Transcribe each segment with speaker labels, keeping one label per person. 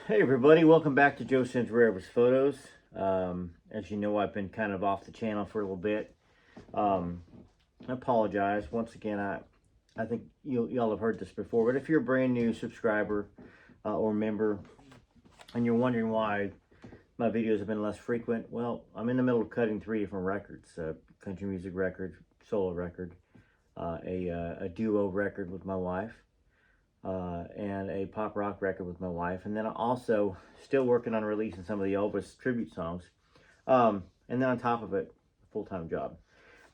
Speaker 1: Hey everybody, welcome back to Joe Sends Rarest Photos. As you know, I've been kind of off the channel for a little bit. I apologize. Once again, I think y'all have heard this before, but if you're a brand new subscriber or member and you're wondering why my videos have been less frequent, well, I'm in the middle of cutting 3 different records. Country music record, solo record, a duo record with my wife, and a pop rock record with my wife, and then I'm also still working on releasing some of the Elvis tribute songs, and then on top of it, a full-time job.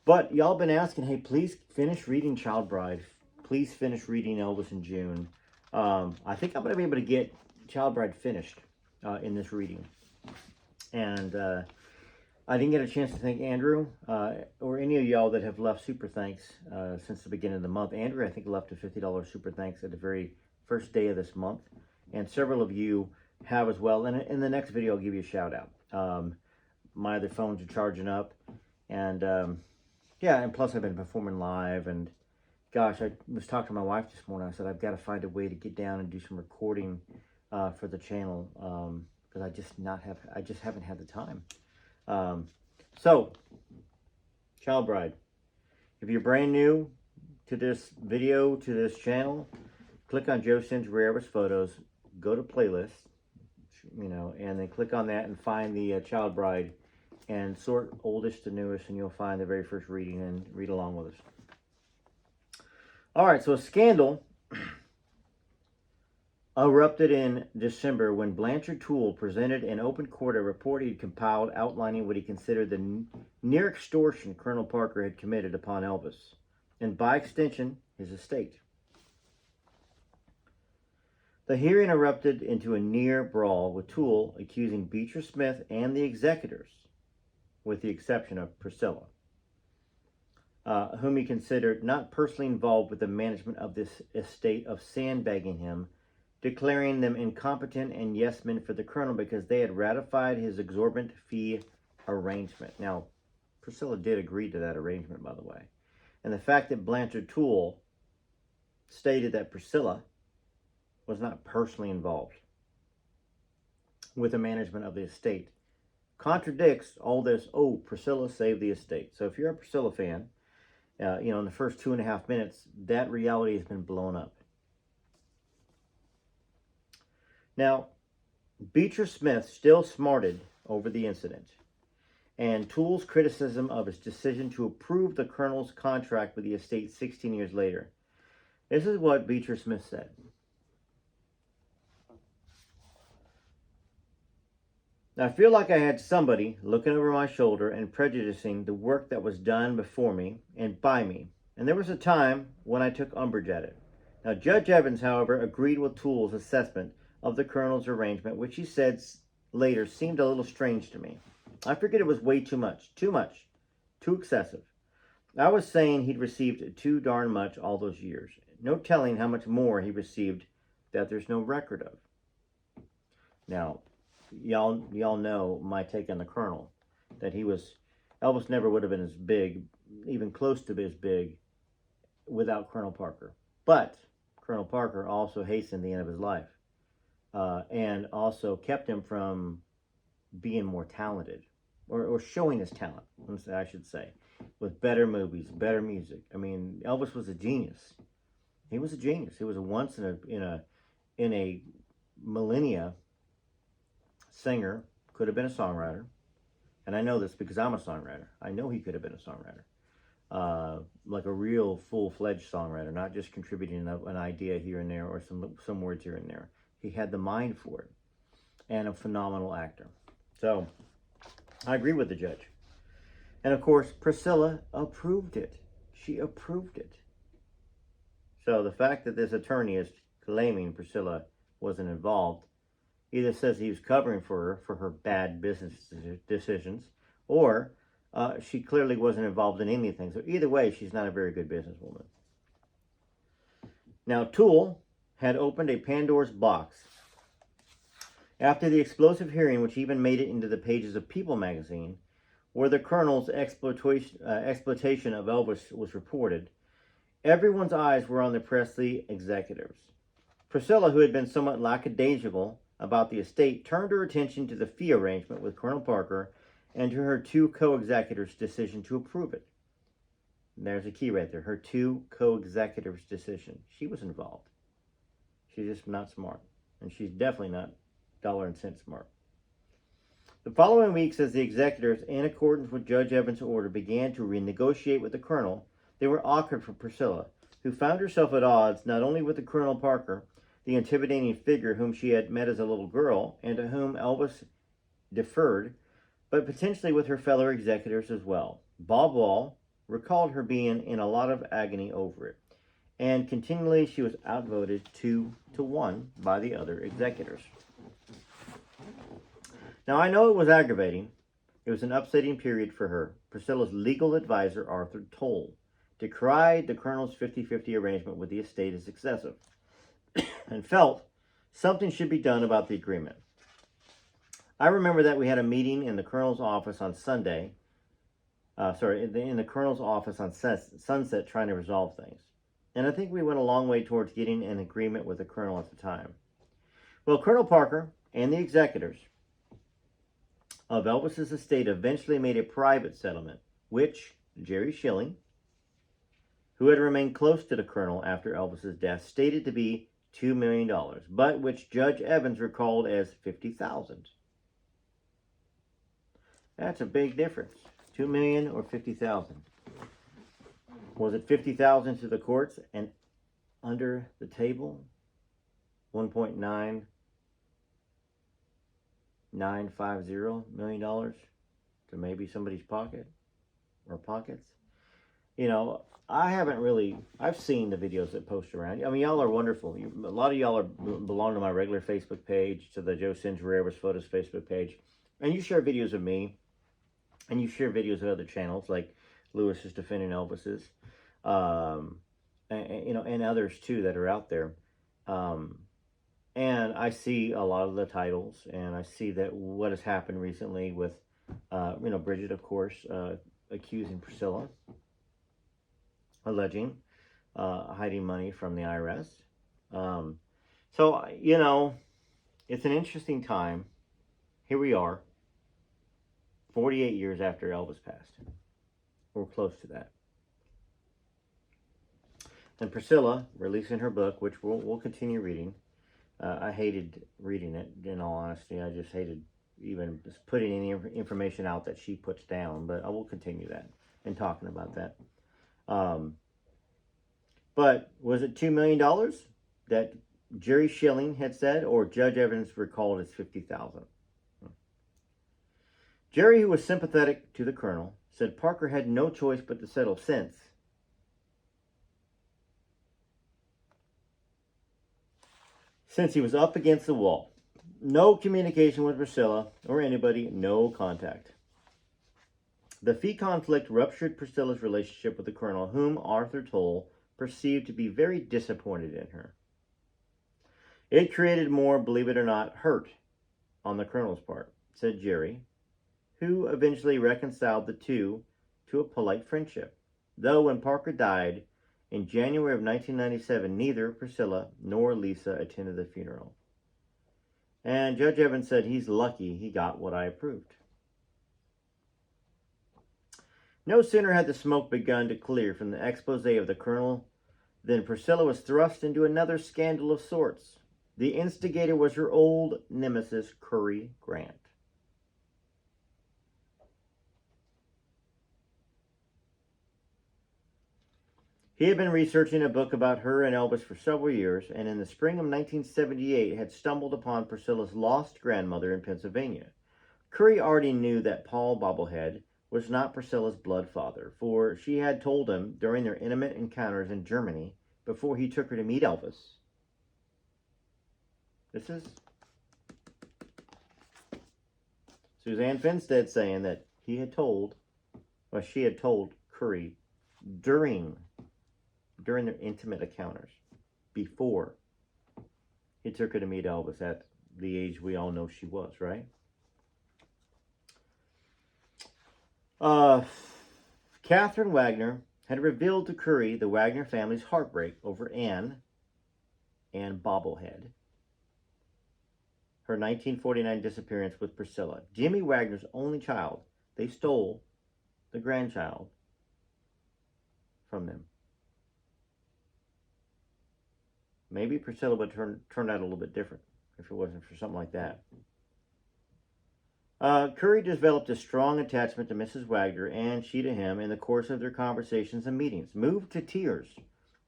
Speaker 1: But y'all been asking, hey, please finish reading Child Bride, please finish reading Elvis in June. I think I'm going to be able to get Child Bride finished in this reading, and I didn't get a chance to thank Andrew or any of y'all that have left super thanks since the beginning of the month. Andrew, I think, left a $50 super thanks at the very first day of this month, and several of you have as well. And in the next video, I'll give you a shout out. My other phones are charging up, and yeah, and plus I've been performing live, and gosh, I was talking to my wife this morning. I said I've got to find a way to get down and do some recording for the channel because I just haven't had the time. So, Child Bride, if you're brand new to this video, to this channel, click on Joe Sends Rarest Photos, go to playlist, and then click on that and find the Child Bride and sort oldest to newest, and you'll find the very first reading and read along with us. All right, so a scandal erupted in December when Blanchard Toole presented in open court a report he'd compiled outlining what he considered the near extortion Colonel Parker had committed upon Elvis, and by extension, his estate. The hearing erupted into a near brawl, with Toole accusing Beecher Smith and the executors, with the exception of Priscilla, whom he considered not personally involved with the management of this estate, of sandbagging him, declaring them incompetent and yes-men for the colonel because they had ratified his exorbitant fee arrangement. Now, Priscilla did agree to that arrangement, by the way. And the fact that Blanchard Toole stated that Priscilla was not personally involved with the management of the estate contradicts all this, oh, Priscilla saved the estate. So if you're a Priscilla fan, in the first 2.5 minutes, that reality has been blown up. Now, Beecher Smith still smarted over the incident, and Toole's criticism of his decision to approve the colonel's contract with the estate 16 years later. This is what Beecher Smith said. I feel like I had somebody looking over my shoulder and prejudicing the work that was done before me and by me, and there was a time when I took umbrage at it. Now, Judge Evans, however, agreed with Toole's assessment of the colonel's arrangement, which he said later seemed a little strange to me. I figured it was way too much, too excessive. I was saying he'd received too darn much all those years. No telling how much more he received that there's no record of. Now, y'all know my take on the colonel, that Elvis never would have been as big, even close to as big, without Colonel Parker. But Colonel Parker also hastened the end of his life. And also kept him from being more talented, or showing his talent, I should say, with better movies, better music. I mean, Elvis was a genius. He was a genius. He was a once in a millennia singer. Could have been a songwriter, and I know this because I'm a songwriter. I know he could have been a songwriter, like a real full-fledged songwriter, not just contributing an idea here and there or some words here and there. He had the mind for it, and a phenomenal actor. So, I agree with the judge. And of course, Priscilla approved it. She approved it. So the fact that this attorney is claiming Priscilla wasn't involved either says he was covering for her bad business decisions, or she clearly wasn't involved in anything. So either way, she's not a very good businesswoman. Now, Toole had opened a Pandora's box after the explosive hearing, which even made it into the pages of People magazine, where the colonel's exploitation of Elvis was reported. Everyone's eyes were on the Presley executives. Priscilla, who had been somewhat lackadaisical about the estate turned her attention to the fee arrangement with Colonel Parker and to her two co-executors' decision to approve it. And there's a key right there. Her two co-executors' decision. She was involved. She's just not smart. And she's definitely not dollar and cent smart. The following weeks, as the executors, in accordance with Judge Evans' order, began to renegotiate with the Colonel, they were awkward for Priscilla, who found herself at odds not only with the Colonel Parker, the intimidating figure whom she had met as a little girl and to whom Elvis deferred, but potentially with her fellow executors as well. Bob Wall recalled her being in a lot of agony over it, and continually she was outvoted 2-1 by the other executors. Now, I know it was aggravating. It was an upsetting period for her. Priscilla's legal advisor, Arthur Toll, decried the Colonel's 50-50 arrangement with the estate as excessive and felt something should be done about the agreement. I remember that we had a meeting in the Colonel's office on Sunday, in the Colonel's office on Sunset trying to resolve things. And I think we went a long way towards getting an agreement with the Colonel at the time. Well, Colonel Parker and the executors of Elvis's estate eventually made a private settlement, which Jerry Schilling, who had remained close to the Colonel after Elvis's death, stated to be $2 million, but which Judge Evans recalled as $50,000. That's a big difference. $2 million or $50,000. Was it $50,000 to the courts and under the table $1.9950 million to maybe somebody's pocket or pockets? You know, I've seen the videos that post around. I mean, y'all are wonderful. A lot of y'all belong to my regular Facebook page, to the Joe Sins Rarest Photos Facebook page. And you share videos of me. And you share videos of other channels, like Lewis is Defending Elvis's. And others too that are out there. And I see a lot of the titles, and I see that what has happened recently with, Bridget, of course, accusing Priscilla, alleging hiding money from the IRS. So, it's an interesting time. Here we are, 48 years after Elvis passed. We're close to that. And Priscilla, releasing her book, which we'll continue reading. I hated reading it, in all honesty. I just hated even just putting any information out that she puts down. But I will continue that and talking about that. But was it $2 million that Jerry Schilling had said, or Judge Evans recalled as $50,000? Jerry, who was sympathetic to the Colonel, said Parker had no choice but to settle since he was up against the wall. No communication with Priscilla or anybody, no contact. The fee conflict ruptured Priscilla's relationship with the Colonel, whom Arthur Toll perceived to be very disappointed in her. It created more, believe it or not, hurt on the Colonel's part, said Jerry, who eventually reconciled the two to a polite friendship. Though when Parker died in January of 1997, neither Priscilla nor Lisa attended the funeral. And Judge Evans said he's lucky he got what I approved. No sooner had the smoke begun to clear from the expose of the Colonel than Priscilla was thrust into another scandal of sorts. The instigator was her old nemesis, Curry Grant. He had been researching a book about her and Elvis for several years, and in the spring of 1978 had stumbled upon Priscilla's lost grandmother in Pennsylvania. Curry already knew that Paul Bobblehead was not Priscilla's blood father, for she had told him during their intimate encounters in Germany before he took her to meet Elvis. This is Suzanne Finstead saying that she had told Curry during their intimate encounters, before he took her to meet Elvis at the age we all know she was, right? Catherine Wagner had revealed to Curry the Wagner family's heartbreak over Anne Bobblehead, her 1949 disappearance with Priscilla, Jimmy Wagner's only child. They stole the grandchild from them. Maybe Priscilla would turn out a little bit different if it wasn't for something like that. Curry developed a strong attachment to Mrs. Wagner and she to him in the course of their conversations and meetings. Moved to tears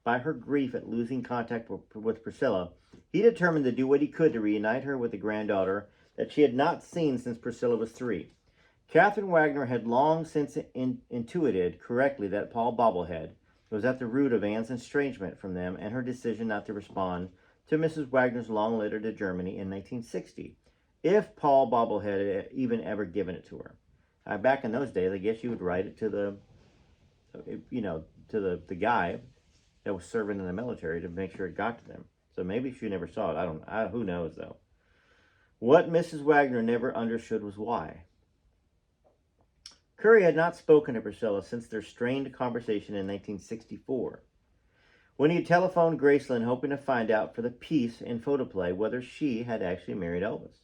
Speaker 1: by her grief at losing contact with Priscilla, he determined to do what he could to reunite her with a granddaughter that she had not seen since Priscilla was 3. Catherine Wagner had long since intuited correctly that Paul Bobblehead was at the root of Anne's estrangement from them and her decision not to respond to Mrs. Wagner's long letter to Germany in 1960, if Paul Bobblehead had even ever given it to her. Back in those days, I guess you would write it to the guy that was serving in the military to make sure it got to them. So maybe she never saw it. Who knows, though. What Mrs. Wagner never understood was why. Curry had not spoken to Priscilla since their strained conversation in 1964, when he had telephoned Graceland hoping to find out for the piece in photoplay whether she had actually married Elvis.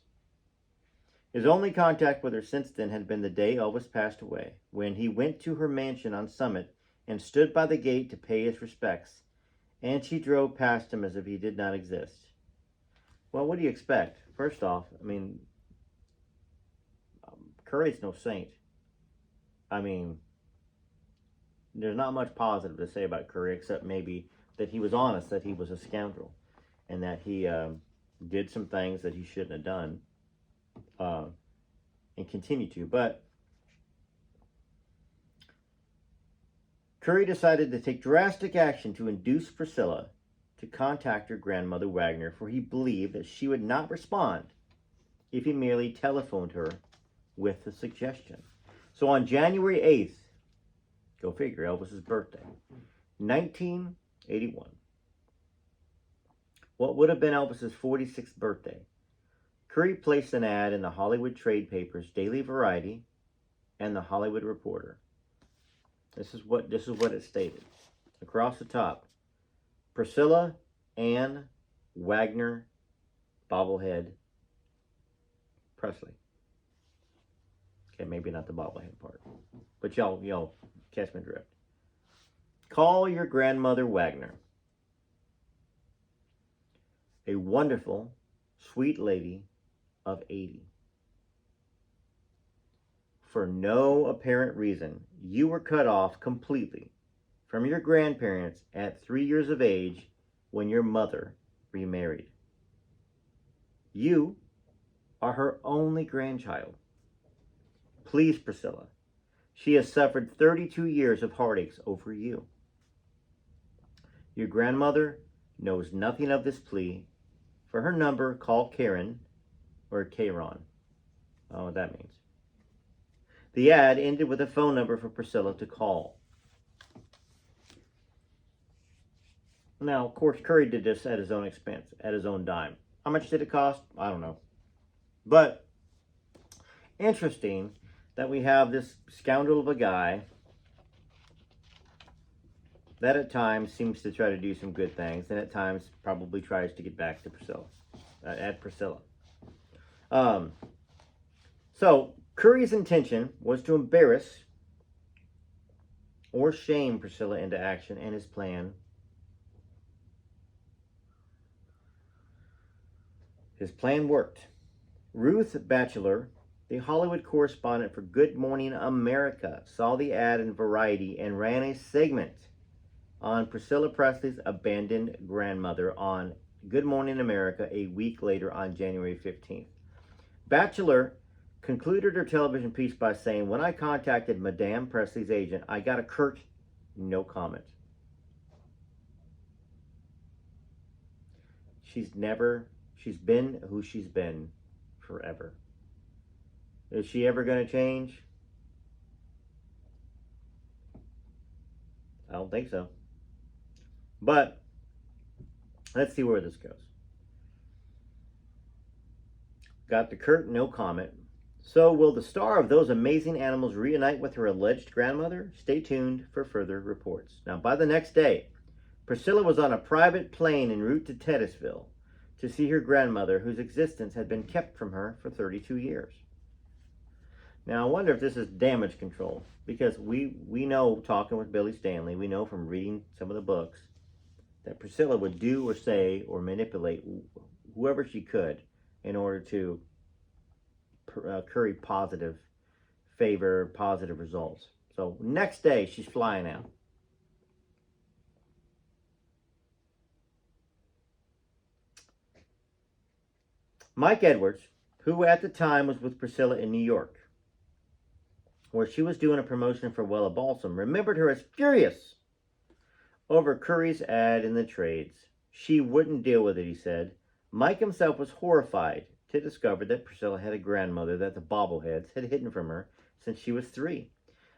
Speaker 1: His only contact with her since then had been the day Elvis passed away, when he went to her mansion on Summit and stood by the gate to pay his respects, and she drove past him as if he did not exist. Well, what do you expect? First off, Curry's no saint. There's not much positive to say about Curry except maybe that he was honest, that he was a scoundrel, and that he did some things that he shouldn't have done, and continued to. But Curry decided to take drastic action to induce Priscilla to contact her grandmother Wagner, for he believed that she would not respond if he merely telephoned her with the suggestion. So on January 8th, go figure, Elvis's birthday, 1981, what would have been Elvis's 46th birthday, Curry placed an ad in the Hollywood trade papers Daily Variety and the Hollywood Reporter. This is what it stated. Across the top, Priscilla Ann Wagner Bobblehead Presley. Okay, maybe not the bobblehead part, but y'all catch my drift. Call your grandmother Wagner. A wonderful, sweet lady of 80. For no apparent reason, you were cut off completely from your grandparents at 3 years of age when your mother remarried. You are her only grandchild. Please, Priscilla, she has suffered 32 years of heartaches over you. Your grandmother knows nothing of this plea. For her number, call Karen or Karen. I don't know what that means. The ad ended with a phone number for Priscilla to call. Now, of course, Curry did this at his own expense, at his own dime. How much did it cost? I don't know. But interesting that we have this scoundrel of a guy that at times seems to try to do some good things and at times probably tries to get back to Priscilla. So Curry's intention was to embarrass or shame Priscilla into action, and his plan worked. Ruth Batchelor, the Hollywood correspondent for Good Morning America, saw the ad in Variety and ran a segment on Priscilla Presley's abandoned grandmother on Good Morning America a week later on January 15th. Batchelor concluded her television piece by saying, "When I contacted Madame Presley's agent, I got a curt no comment." She's been who she's been forever. Is she ever going to change? I don't think so. But let's see where this goes. Got the curt no comment. So will the star of Those Amazing Animals reunite with her alleged grandmother? Stay tuned for further reports. Now, by the next day, Priscilla was on a private plane en route to Titusville to see her grandmother, whose existence had been kept from her for 32 years. Now, I wonder if this is damage control, because we know, talking with Billy Stanley, we know from reading some of the books that Priscilla would do or say or manipulate whoever she could in order to curry positive favor, positive results. So next day, she's flying out. Mike Edwards, who at the time was with Priscilla in New York, where she was doing a promotion for Wella Balsam, remembered her as furious over Curry's ad in the trades. She wouldn't deal with it, he said. Mike himself was horrified to discover that Priscilla had a grandmother that the bobbleheads had hidden from her since she was 3.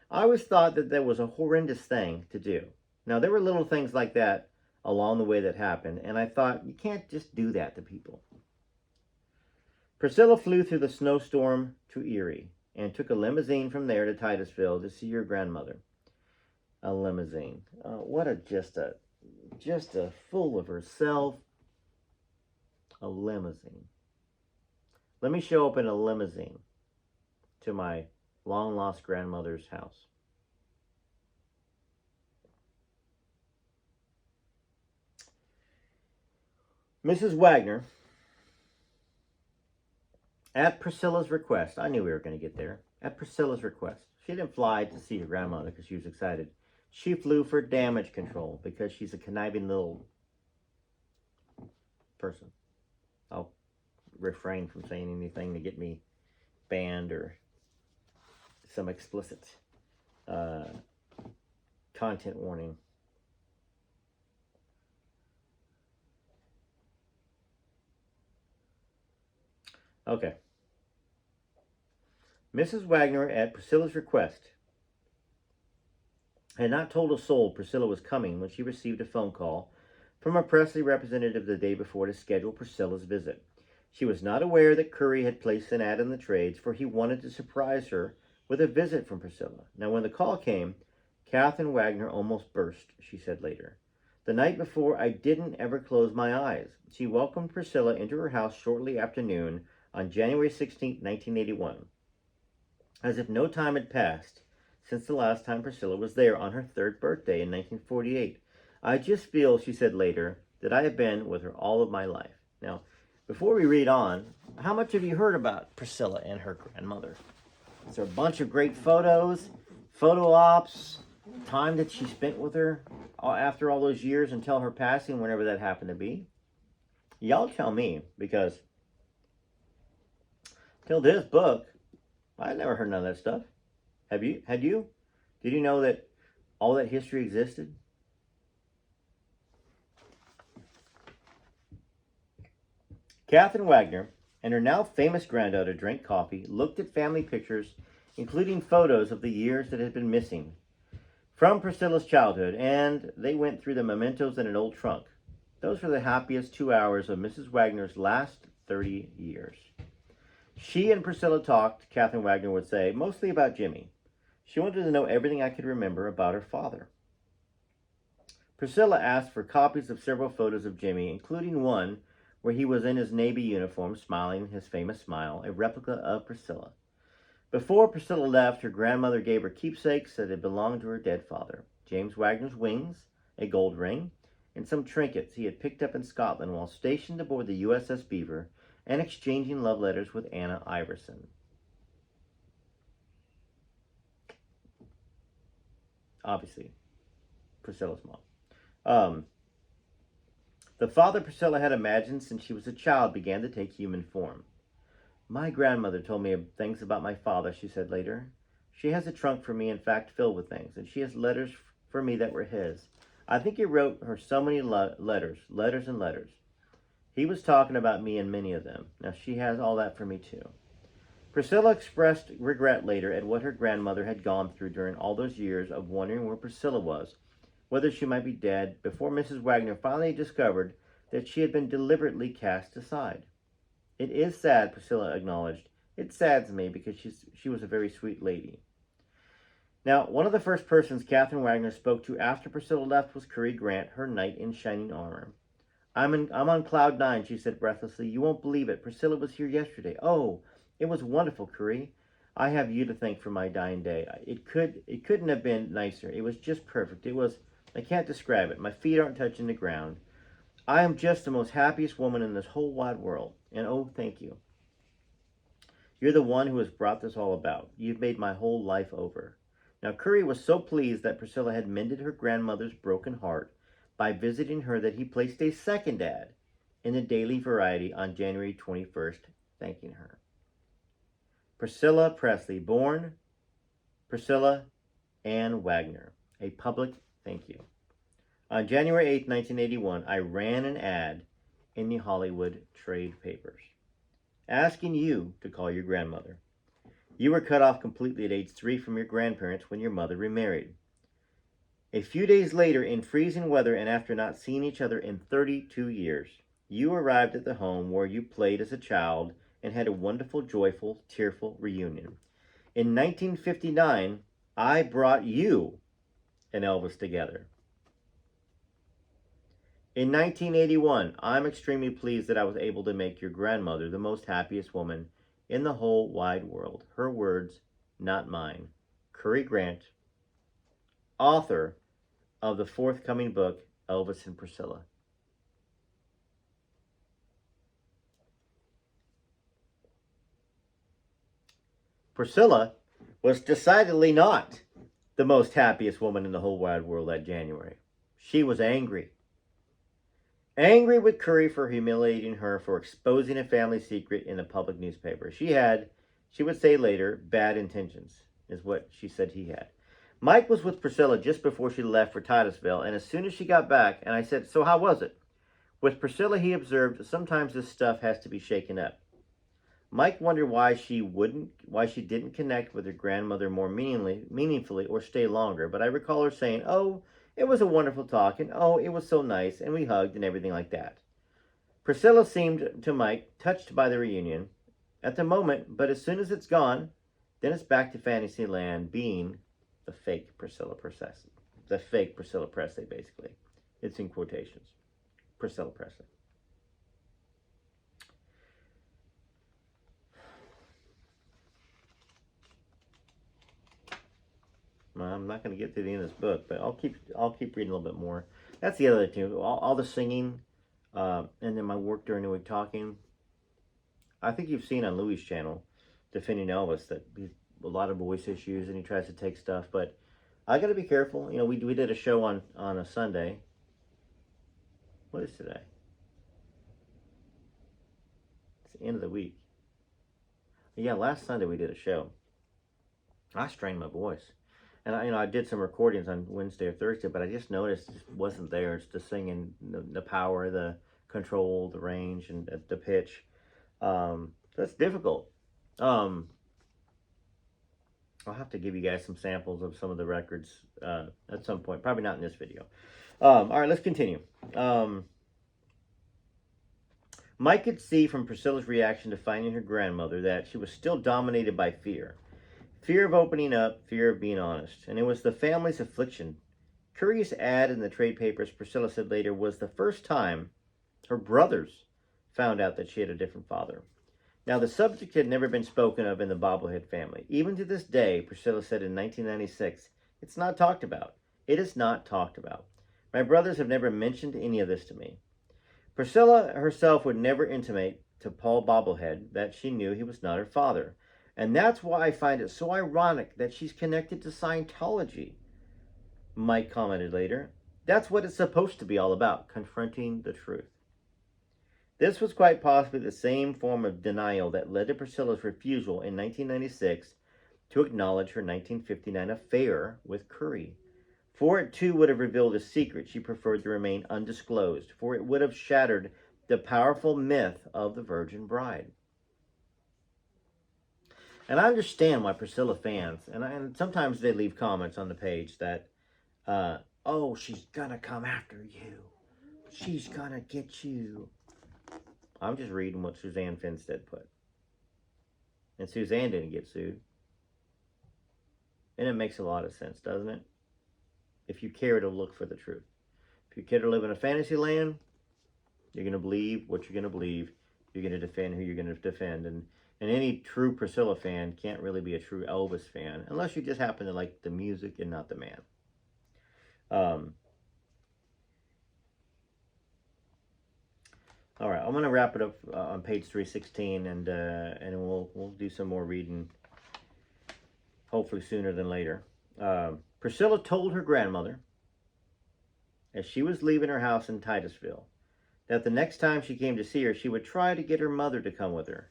Speaker 1: I always thought that was a horrendous thing to do. Now, there were little things like that along the way that happened, and I thought, you can't just do that to people. Priscilla flew through the snowstorm to Erie and took a limousine from there to Titusville to see her grandmother. A limousine. What a just a fool of herself. A limousine. Let me show up in a limousine to my long-lost grandmother's house. Mrs. Wagner, at Priscilla's request, I knew we were going to get there. At Priscilla's request, she didn't fly to see her grandmother because she was excited. She flew for damage control because she's a conniving little person. I'll refrain from saying anything to get me banned or some explicit content warning. Okay. Mrs. Wagner, at Priscilla's request, had not told a soul Priscilla was coming when she received a phone call from a Presley representative the day before to schedule Priscilla's visit. She was not aware that Curry had placed an ad in the trades, for he wanted to surprise her with a visit from Priscilla. Now, when the call came, Catherine Wagner almost burst, she said later. The night before, I didn't ever close my eyes. She welcomed Priscilla into her house shortly after noon on January 16, 1981. As if no time had passed since the last time Priscilla was there on her 3rd birthday in 1948. I just feel, she said later, that I have been with her all of my life. Now, before we read on, how much have you heard about Priscilla and her grandmother? Is there a bunch of great photos, photo ops, time that she spent with her after all those years until her passing, whenever that happened to be? Y'all tell me, because till this book, I never heard none of that stuff. Have you? Had you? Did you know that all that history existed? Catherine Wagner and her now famous granddaughter drank coffee, looked at family pictures, including photos of the years that had been missing from Priscilla's childhood, and they went through the mementos in an old trunk. Those were the happiest 2 hours of Mrs. Wagner's last 30 years. She and Priscilla talked, Catherine Wagner would say, mostly about Jimmy. She wanted to know everything I could remember about her father. Priscilla asked for copies of several photos of Jimmy, including one where he was in his Navy uniform, smiling his famous smile, a replica of Priscilla. Before Priscilla left, her grandmother gave her keepsakes that had belonged to her dead father. James Wagner's wings, a gold ring, and some trinkets he had picked up in Scotland while stationed aboard the USS Beaver and exchanging love letters with Anna Iverson. Obviously, Priscilla's mom. The father Priscilla had imagined since she was a child began to take human form. My grandmother told me things about my father, she said later. She has a trunk for me, in fact, filled with things, and she has letters for me that were his. I think he wrote her so many letters and letters. He was talking about me in many of them. Now, she has all that for me, too. Priscilla expressed regret later at what her grandmother had gone through during all those years of wondering where Priscilla was, whether she might be dead, before Mrs. Wagner finally discovered that she had been deliberately cast aside. It is sad, Priscilla acknowledged. It saddens me because she was a very sweet lady. Now, one of the first persons Catherine Wagner spoke to after Priscilla left was Curry Grant, her knight in shining armor. I'm on cloud nine, she said breathlessly. You won't believe it. Priscilla was here yesterday. Oh, it was wonderful, Curry. I have you to thank for my dying day. It couldn't have been nicer. It was just perfect. It was I can't describe it. My feet aren't touching the ground. I am just the most happiest woman in this whole wide world. And oh, thank you. You're the one who has brought this all about. You've made my whole life over. Now, Curry was so pleased that Priscilla had mended her grandmother's broken heart by visiting her that he placed a second ad in the Daily Variety on January 21st, thanking her. Priscilla Presley, born Priscilla Ann Wagner, a public thank you. On January 8, 1981, I ran an ad in the Hollywood trade papers asking you to call your grandmother. You were cut off completely at age 3 from your grandparents when your mother remarried. A few days later, in freezing weather and after not seeing each other in 32 years, you arrived at the home where you played as a child and had a wonderful, joyful, tearful reunion. In 1959, I brought you and Elvis together. In 1981, I'm extremely pleased that I was able to make your grandmother the most happiest woman in the whole wide world. Her words, not mine. Curry Grant, author of the forthcoming book, Elvis and Priscilla. Priscilla was decidedly not the most happiest woman in the whole wide world that January. She was angry. Angry with Curry for humiliating her for exposing a family secret in a public newspaper. She would say later, bad intentions, is what she said he had. Mike was with Priscilla just before she left for Titusville, and as soon as she got back, and I said, so how was it? With Priscilla, he observed, sometimes this stuff has to be shaken up. Mike wondered why she didn't connect with her grandmother more meaningfully or stay longer, but I recall her saying, oh, it was a wonderful talk, and oh, it was so nice, and we hugged and everything like that. Priscilla seemed to Mike touched by the reunion at the moment, but as soon as it's gone, then it's back to Fantasyland being the fake Priscilla Presley. The fake Priscilla Presley, basically. It's in quotations. Priscilla Presley. I'm not going to get to the end of this book, but I'll keep reading a little bit more. That's the other thing. All the singing, and then my work during the week talking. I think you've seen on Louis' channel, Defending Elvis, that he's a lot of voice issues and he tries to take stuff. But I got to be careful. You know, we did a show on a Sunday. What is today? It's the end of the week. Yeah, last Sunday we did a show. I strained my voice. And I did some recordings on Wednesday or Thursday, but I just noticed it wasn't there. It's the singing, the power, the control, the range, and the pitch. That's difficult. I'll have to give you guys some samples of some of the records at some point. Probably not in this video. All right, let's continue. Mike could see from Priscilla's reaction to finding her grandmother that she was still dominated by fear. Fear of opening up, fear of being honest. And it was the family's affliction. Curry's ad in the trade papers, Priscilla said later, was the first time her brothers found out that she had a different father. Now, the subject had never been spoken of in the Bobblehead family. Even to this day, Priscilla said in 1996, it's not talked about. It is not talked about. My brothers have never mentioned any of this to me. Priscilla herself would never intimate to Paul Bobblehead that she knew he was not her father. And that's why I find it so ironic that she's connected to Scientology, Mike commented later. That's what it's supposed to be all about, confronting the truth. This was quite possibly the same form of denial that led to Priscilla's refusal in 1996 to acknowledge her 1959 affair with Curry. For it too would have revealed a secret she preferred to remain undisclosed, for it would have shattered the powerful myth of the Virgin Bride. And I understand why Priscilla fans, and sometimes they leave comments on the page that, oh, she's gonna come after you. She's gonna get you. I'm just reading what Suzanne Finstead put. And Suzanne didn't get sued. And it makes a lot of sense, doesn't it? If you care to look for the truth. If you care to live in a fantasy land, You're going to believe what you're going to believe. You're going to defend who you're going to defend. And any true Priscilla fan can't really be a true Elvis fan unless you just happen to like the music and not the man. All right, I'm going to wrap it up on page 316, and we'll do some more reading, hopefully sooner than later. Priscilla told her grandmother, as she was leaving her house in Titusville, that the next time she came to see her, she would try to get her mother to come with her.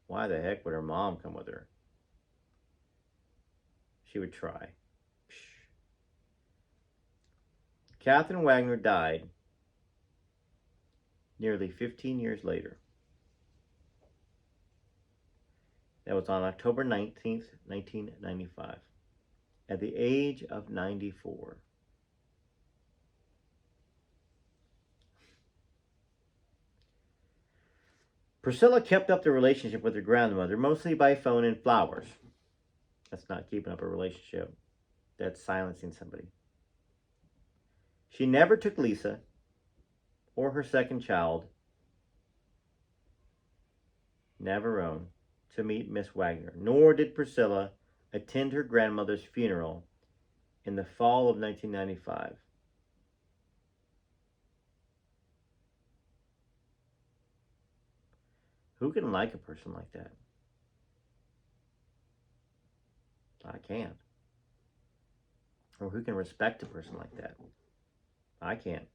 Speaker 1: Why the heck would her mom come with her? She would try. Psh. Catherine Wagner died nearly 15 years later. That was on October 19th, 1995, at the age of 94. Priscilla kept up the relationship with her grandmother mostly by phone and flowers. That's not keeping up a relationship. That's silencing somebody. She never took Lisa or her second child, Navarone, to meet Miss Wagner, nor did Priscilla attend her grandmother's funeral in the fall of 1995. Who can like a person like that? I can't. Or who can respect a person like that? I can't.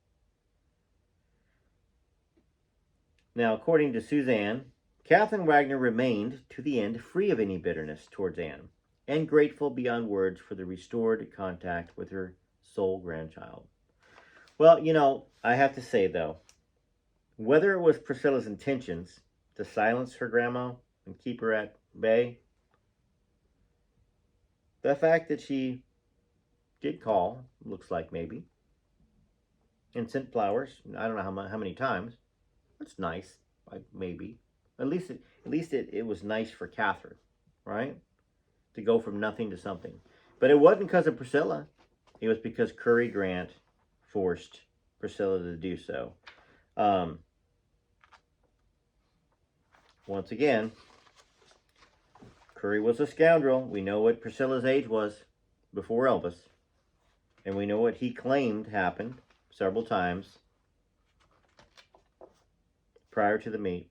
Speaker 1: Now, according to Suzanne, Catherine Wagner remained to the end free of any bitterness towards Anne, and grateful beyond words for the restored contact with her sole grandchild. Well, you know, I have to say, though, whether it was Priscilla's intentions to silence her grandma and keep her at bay, the fact that she did call, looks like maybe, and sent flowers, I don't know how many times, that's nice, maybe. At least it was nice for Catherine, right? To go from nothing to something. But it wasn't because of Priscilla. It was because Curry Grant forced Priscilla to do so. Once again, Curry was a scoundrel. We know what Priscilla's age was before Elvis. And we know what he claimed happened several times prior to the meet.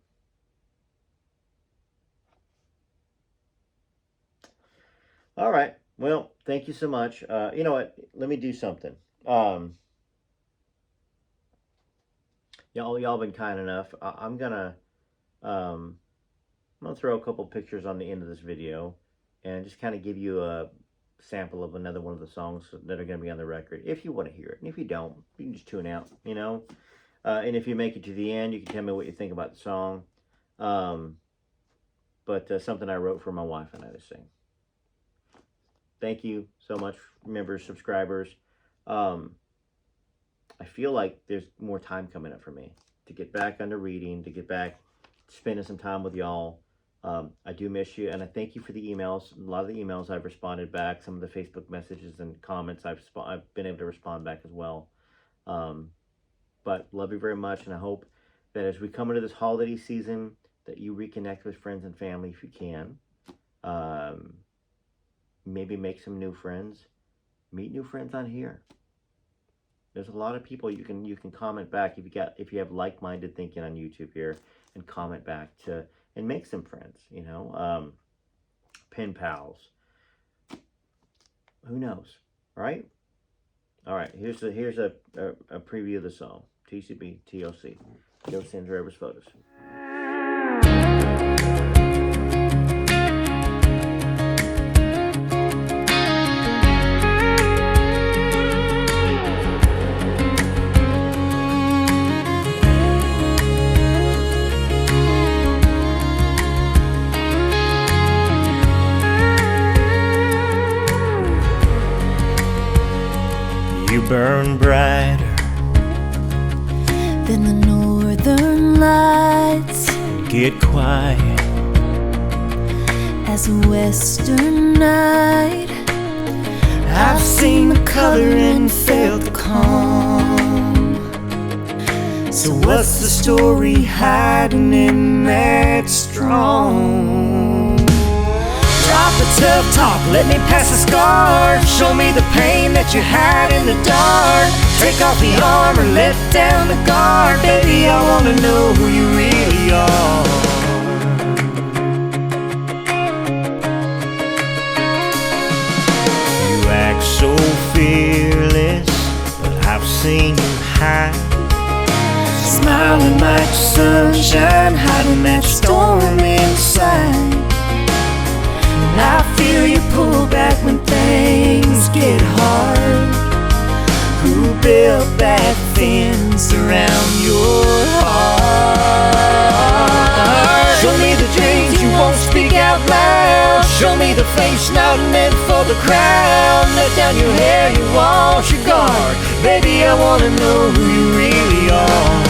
Speaker 1: All right. Well, thank you so much. You know what? Let me do something. Y'all been kind enough. I'm gonna throw a couple pictures on the end of this video and just kind of give you a sample of another one of the songs that are going to be on the record, if you want to hear it. And if you don't, you can just tune out, you know. And if you make it to the end, you can tell me what you think about the song. But something I wrote for my wife and I to sing. Thank you so much, members, subscribers. I feel like there's more time coming up for me to get back under reading, to get back spending some time with y'all. I do miss you, and I thank you for the emails. A lot of the emails I've responded back. Some of the Facebook messages and comments I've been able to respond back as well. But love you very much, and I hope that as we come into this holiday season, that you reconnect with friends and family if you can. Maybe make some new friends. Meet new friends on here. There's a lot of people you can comment back if you have like-minded thinking on YouTube here, and comment back to and make some friends. You know, pen pals. Who knows, right? All right. Here's a preview of the song. TCB TOC. Joe sends Rivers photos. You burn brighter
Speaker 2: than the northern lights,
Speaker 1: get quiet
Speaker 2: as a western night.
Speaker 1: I've seen the color and felt the calm.
Speaker 3: So what's the story hiding in that strong? Drop the tough talk, let me pass the scars. Show me the pain that you hide in the dark. Take off the armor, let down the guard. Baby, I wanna know who you really are. You act so fearless, but I've seen you hide. Smiling like sunshine, hiding that storm inside. I feel you pull back when things get hard. Who built that fence around your heart? Show me the dreams you won't speak out loud. Show me the face not meant for the crowd. Let down your hair, you wash your guard. Baby, I wanna know who you really are.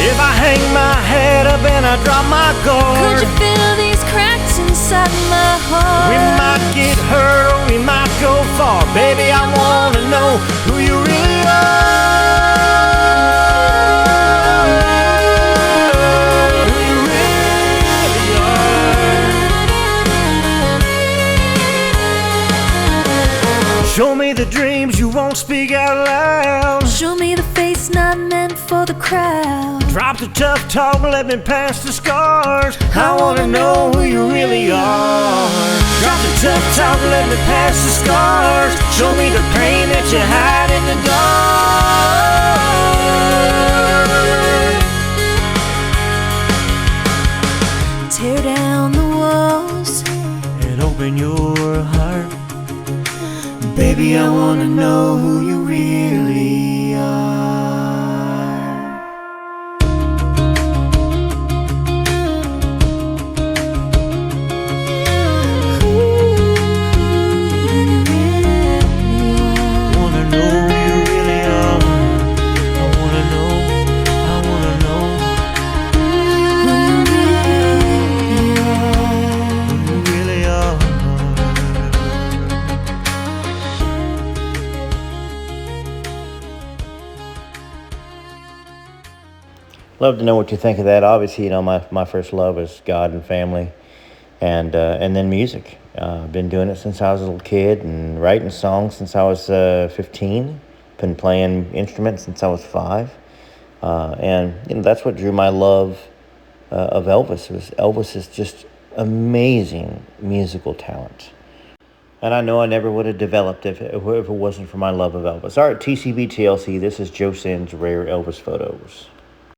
Speaker 3: If I hang my head up and I drop my guard,
Speaker 2: Could you feel these cracks inside my heart?
Speaker 3: we might get hurt or we might go far. Baby, I wanna know who you really are. Who you really are. Show me the dreams you won't speak out loud.
Speaker 2: Show me the face not meant for the crowd.
Speaker 3: Drop the tough talk, let me pass the scars. I wanna know who you really are. Drop the tough talk, let me pass the scars. Show me the pain that you hide in the dark.
Speaker 2: Tear down the walls
Speaker 3: And open your heart. Baby, I wanna know who you really are. Wanna know who you really are. I wanna know, I wanna know who you really are.
Speaker 1: Love to know what you think of that. Obviously, you know, my first love is God and family, and then music. I've been doing it since I was a little kid and writing songs since I was 15. Been playing instruments since I was 5. And you know, that's what drew my love of Elvis. Elvis is just amazing musical talent. And I know I never would have developed if it wasn't for my love of Elvis. All right, TCB TLC, this is Joe Sin's Rare Elvis Photos.